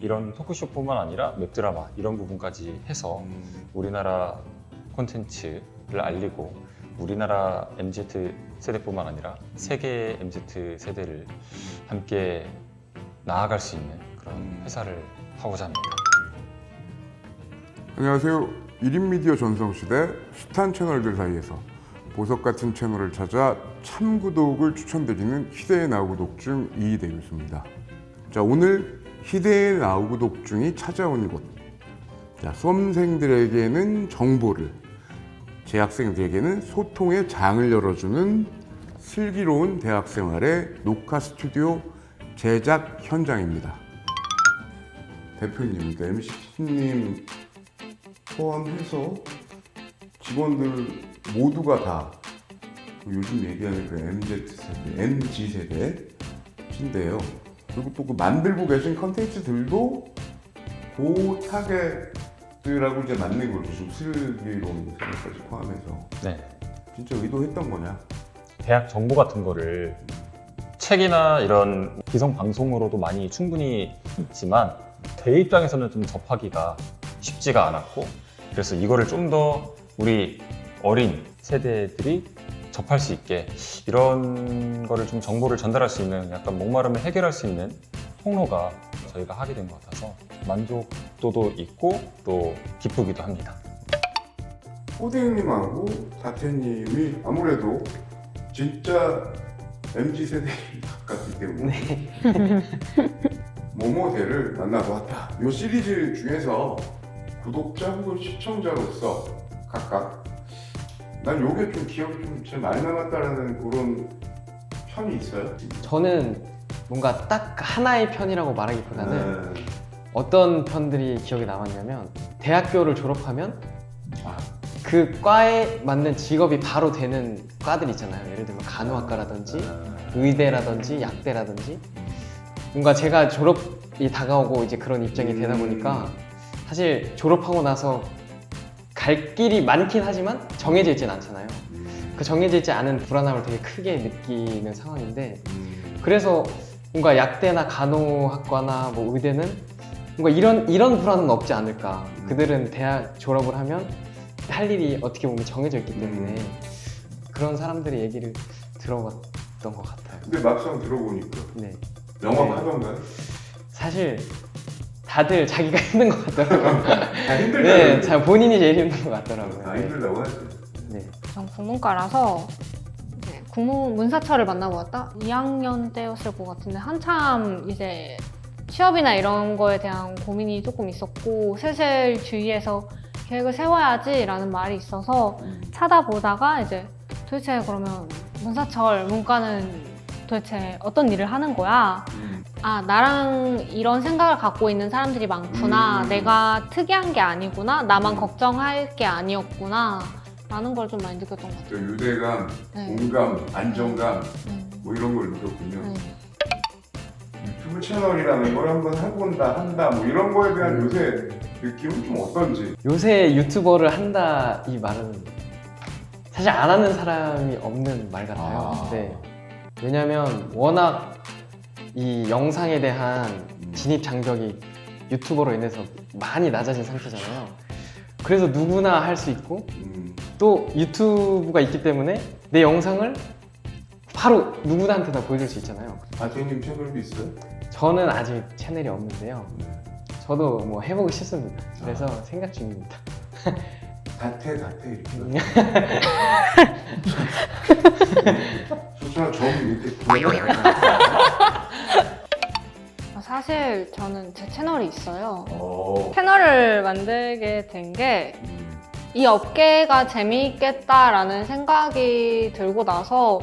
이런 토크쇼뿐만 아니라 웹드라마 이런 부분까지 해서 우리나라 콘텐츠를 알리고 우리나라 MZ 세대뿐만 아니라 세계 MZ 세대를 함께 나아갈 수 있는 그런 회사를 하고자 합니다. 안녕하세요. 1인 미디어 전성시대 숱한 채널들 사이에서 보석 같은 채널을 찾아 참구독을 추천드리는 희대의 나우구독중 이희대 교수입니다. 자, 오늘 희대의 나우구독중이 찾아온 곳. 자, 수험생들에게는 정보를, 재학생들에게는 소통의 장을 열어주는 슬기로운 대학생활의 녹화 스튜디오 제작 현장입니다. 대표님, MC님 포함해서 직원들 모두가 다 요즘 얘기하는 그 MZ세대, MG세대인데요. 그리고 또 그 만들고 계신 컨텐츠들도 그 타겟들하고 이제 맞는 거죠. 지금 슬기로운 생각까지 포함해서. 네. 진짜 의도했던 거냐? 대학 정보 같은 거를 책이나 이런 기성 방송으로도 많이 충분히 있지만 대 입장에서는 좀 접하기가 쉽지가 않았고, 그래서 이거를 좀 더 우리 어린 세대들이 접할 수 있게 이런 거를 좀 정보를 전달할 수 있는, 약간 목마름을 해결할 수 있는 통로가 저희가 하게 된 것 같아서 만족도도 있고 또 기쁘기도 합니다. 호대님하고 다태님이 아무래도 진짜 MZ세대에 가깝기 때문에 모모대를 만나보았다. 이 시리즈 중에서 구독자 혹은 시청자로서 각각 난 요게 좀 기억이 좀 제일 많이 남았다라는 그런 편이 있어요? 저는 뭔가 딱 하나의 편이라고 말하기보다는 네. 어떤 편들이 기억에 남았냐면, 대학교를 졸업하면 아, 그 과에 맞는 직업이 바로 되는 과들 있잖아요. 예를 들면 간호학과라든지 의대라든지 약대라든지, 뭔가 제가 졸업이 다가오고 이제 그런 입장이 되다 보니까 사실 졸업하고 나서 갈 길이 많긴 하지만 정해져 있진 않잖아요. 그 정해져 있지 않은 불안함을 되게 크게 느끼는 상황인데, 그래서 뭔가 약대나 간호학과나 뭐 의대는 뭔가 이런 불안은 없지 않을까. 그들은 대학 졸업을 하면 할 일이 어떻게 보면 정해져 있기 때문에 그런 사람들의 얘기를 들어봤던 것 같아요. 근데 막상 들어보니까 네. 영업하던가요? 사실 다들 자기가 힘든 것 같더라고요. 다 힘들다고 네, 자 본인이 제일 힘든 것 같더라고요. 다 힘들다고 하지. 네. 전 국문과라서 문사철을 만나보았다? 2학년 때였을 것 같은데 한참 이제 취업이나 이런 거에 대한 고민이 조금 있었고, 슬슬 주위에서 계획을 세워야지 라는 말이 있어서 찾아보다가 이제 도대체 그러면 문사철 문과는 도대체 어떤 일을 하는 거야? 아, 나랑 이런 생각을 갖고 있는 사람들이 많구나. 내가 특이한 게 아니구나. 나만 걱정할 게 아니었구나. 라는 걸 좀 많이 느꼈던 것 같아요. 유대감, 네. 공감, 안정감 뭐 이런 걸 느꼈군요. 유튜브 채널이라는 걸 한번 해본다, 뭐 이런 거에 대한 요새 느낌은 좀 어떤지. 요새 유튜버를 한다 이 말은 사실 안 하는 사람이 없는 말 같아요. 네. 왜냐면 워낙 이 영상에 대한 진입 장벽이 유튜버로 인해서 많이 낮아진 상태잖아요. 그래서 누구나 할 수 있고 또 유튜브가 있기 때문에 내 영상을 바로 누구한테 다 보여줄 수 있잖아요. 다태님 채널도 있어요? 저는 아직 채널이 없는데요. 저도 뭐 해보고 싶습니다. 그래서 생각 중입니다. 다태 이렇게. 소천아 점 이렇게 보여요. 사실 저는 제 채널이 있어요. 오. 채널을 만들게 된 게 이 업계가 재미있겠다라는 생각이 들고 나서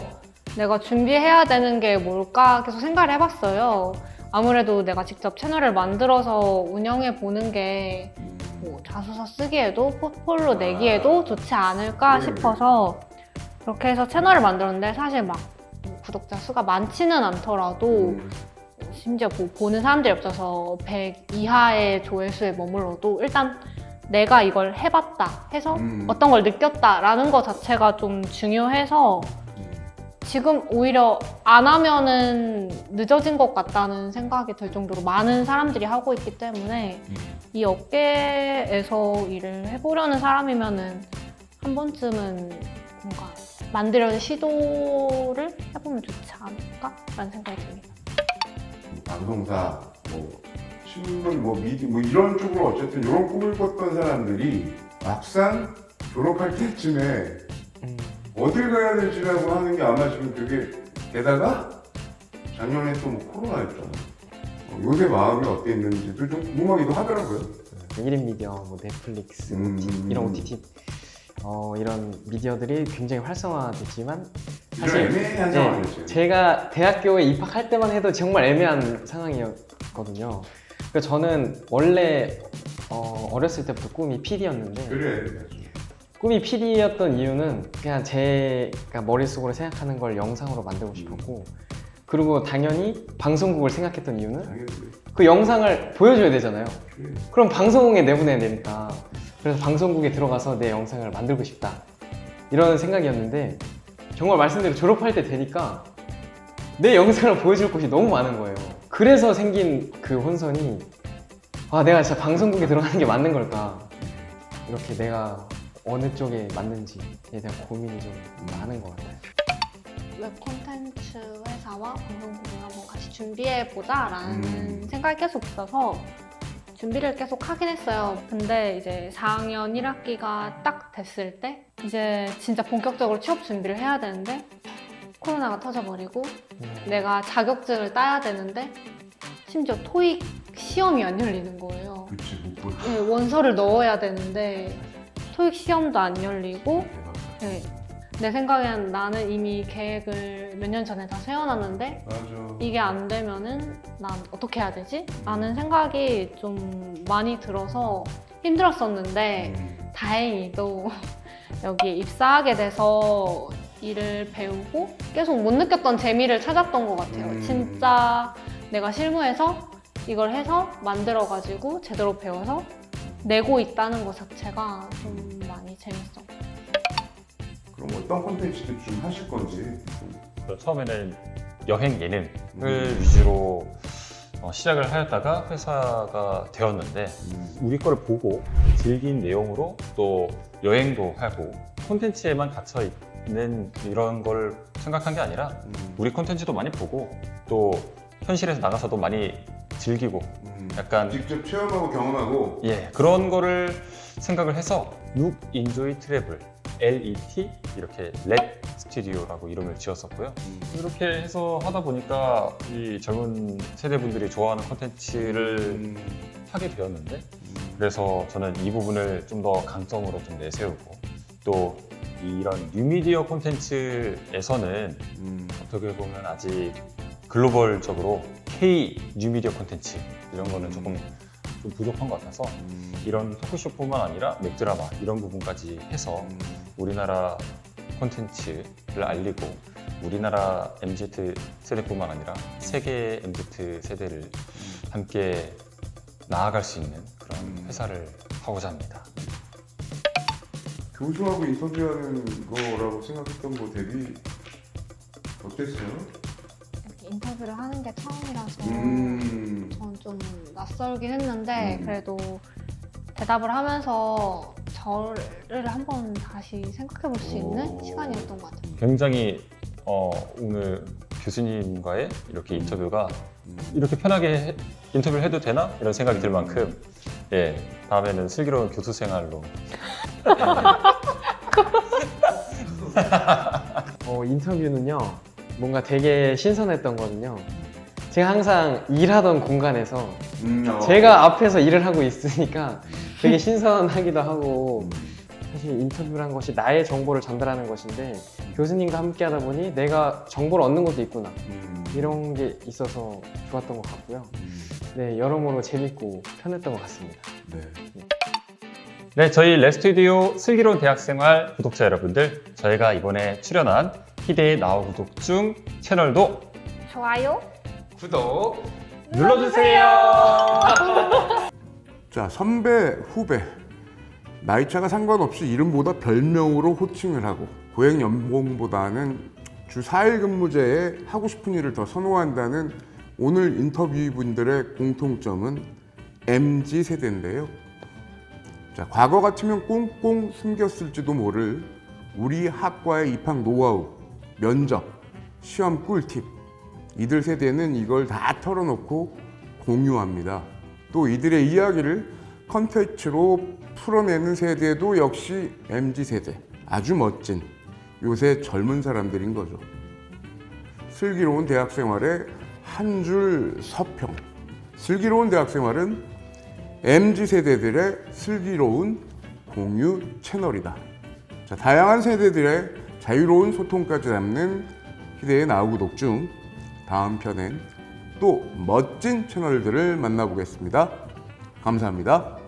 내가 준비해야 되는 게 뭘까 계속 생각을 해봤어요. 아무래도 내가 직접 채널을 만들어서 운영해 보는 게 뭐 자소서 쓰기에도 포트폴리오 내기에도 좋지 않을까 싶어서 그렇게 해서 채널을 만들었는데, 사실 막 구독자 수가 많지는 않더라도 심지어 보는 사람들이 없어서 100 이하의 조회수에 머물러도 일단 내가 이걸 해봤다 해서 어떤 걸 느꼈다라는 것 자체가 좀 중요해서 지금 오히려 안 하면은 늦어진 것 같다는 생각이 들 정도로 많은 사람들이 하고 있기 때문에 이 업계에서 일을 해보려는 사람이면은 한 번쯤은 뭔가 만들려는 시도를 해보면 좋지 않을까라는 생각이 듭니다. 방송사, 뭐 신문, 뭐 미디어, 뭐 이런 쪽으로 어쨌든 이런 꿈을 꿨던 사람들이 막상 졸업할 때쯤에 어딜 가야 될지라고 하는 게 아마 지금 그게 게다가 작년에 또 뭐 코로나였잖아. 요새 마음이 어땠는지도 좀 궁금하기도 하더라고요. 1인 미디어, 뭐 넷플릭스, 이런 OTT 이런 미디어들이 굉장히 활성화됐지만 사실 애매한 상황이었죠. 제가 대학교에 입학할 때만 해도 정말 애매한 상황이었거든요. 그러니까 저는 원래 어렸을 때부터 꿈이 PD였는데 그래. 꿈이 PD였던 이유는 그냥 제가 머릿속으로 생각하는 걸 영상으로 만들고 싶었고 그리고 당연히 방송국을 생각했던 이유는 당연히 그 영상을 보여줘야 되잖아요. 그래. 그럼 방송에 내보내야 되니까 그래서 방송국에 들어가서 내 영상을 만들고 싶다 이런 생각이었는데 정말 말씀대로 졸업할 때 되니까 내 영상을 보여줄 곳이 너무 많은 거예요. 그래서 생긴 그 혼선이 아 내가 진짜 방송국에 들어가는 게 맞는 걸까 이렇게 내가 어느 쪽에 맞는지에 대한 고민이 좀 많은 것 같아요. 웹 콘텐츠 회사와 방송국을 한번 같이 준비해보자라는 생각이 계속 있어서 준비를 계속 하긴 했어요. 근데 이제 4학년 1학기가 딱 됐을 때 이제 진짜 본격적으로 취업 준비를 해야 되는데 코로나가 터져버리고 내가 자격증을 따야 되는데 심지어 토익 시험이 안 열리는 거예요. 그치 못 볼. 네, 원서를 넣어야 되는데 토익 시험도 안 열리고 네, 내 생각엔 나는 이미 계획을 몇 년 전에 다 세워놨는데 맞아. 이게 안 되면은 난 어떻게 해야 되지? 라는 생각이 좀 많이 들어서 힘들었었는데 다행히도 여기에 입사하게 돼서 일을 배우고 계속 못 느꼈던 재미를 찾았던 것 같아요. 진짜 내가 실무에서 이걸 해서 만들어가지고 제대로 배워서 내고 있다는 것 자체가 좀 많이 재밌어. 그럼 어떤 콘텐츠도 좀 하실 건지. 처음에는 여행 예능을 위주로 시작을 하였다가 회사가 되었는데 우리 거를 보고 즐긴 내용으로 또 여행도 하고 콘텐츠에만 갇혀 있는 이런 걸 생각한 게 아니라 우리 콘텐츠도 많이 보고 또 현실에서 나가서도 많이 즐기고 약간 직접 체험하고 경험하고. 예 그런 거를 생각을 해서 Look Enjoy Travel LET 이렇게 렛 스튜디오라고 이름을 지었었고요. 이렇게 해서 하다 보니까 이 젊은 세대분들이 좋아하는 콘텐츠를 하게 되었는데 그래서 저는 이 부분을 좀 더 강점으로 좀 내세우고 또 이런 뉴미디어 콘텐츠에서는 어떻게 보면 아직 글로벌적으로 K 뉴미디어 콘텐츠 이런 거는 조금 좀 부족한 것 같아서 이런 토크쇼뿐만 아니라 웹드라마 이런 부분까지 해서 우리나라 콘텐츠를 알리고 우리나라 MZ 세대뿐만 아니라 세계 MZ 세대를 함께 나아갈 수 있는 그런 회사를 하고자 합니다. 교수하고 인터뷰하는 거라고 생각했던 거 대비 어땠어요? 이렇게 인터뷰를 하는 게 처음이라서 전 좀 낯설긴 했는데 그래도 대답을 하면서 저를 한번 다시 생각해 볼 수 있는 시간이었던 것 같아요. 굉장히 오늘 교수님과의 이렇게 인터뷰가 이렇게 편하게 인터뷰를 해도 되나? 이런 생각이 들 만큼 예 다음에는 슬기로운 교수 생활로 인터뷰는요 뭔가 되게 신선했던 거는요 제가 항상 일하던 공간에서 제가 앞에서 일을 하고 있으니까 되게 신선하기도 하고 사실 인터뷰란 것이 나의 정보를 전달하는 것인데 교수님과 함께 하다 보니 내가 정보를 얻는 것도 있구나 이런 게 있어서 좋았던 것 같고요. 네, 여러모로 재밌고 편했던 것 같습니다. 네. 네, 저희 레스튜디오 슬기로운 대학생활 구독자 여러분들 저희가 이번에 출연한 희대의 나와 구독 중 채널도 좋아요 구독 눌러주세요. 자, 선배, 후배. 나이차가 상관없이 이름보다 별명으로 호칭을 하고 고액 연봉보다는 주 4일 근무제에 하고 싶은 일을 더 선호한다는 오늘 인터뷰분들의 공통점은 MZ세대인데요. 자, 과거 같으면 꽁꽁 숨겼을지도 모를 우리 학과의 입학 노하우, 면접, 시험 꿀팁. 이들 세대는 이걸 다 털어놓고 공유합니다. 또 이들의 이야기를 컨텐츠로 풀어내는 세대도 역시 MZ세대. 아주 멋진 요새 젊은 사람들인 거죠. 슬기로운 대학생활의 한 줄 서평. 슬기로운 대학생활은 MZ세대들의 슬기로운 공유 채널이다. 자, 다양한 세대들의 자유로운 소통까지 담는 희대의 나우 구독 중 다음 편엔 또 멋진 채널들을 만나보겠습니다. 감사합니다.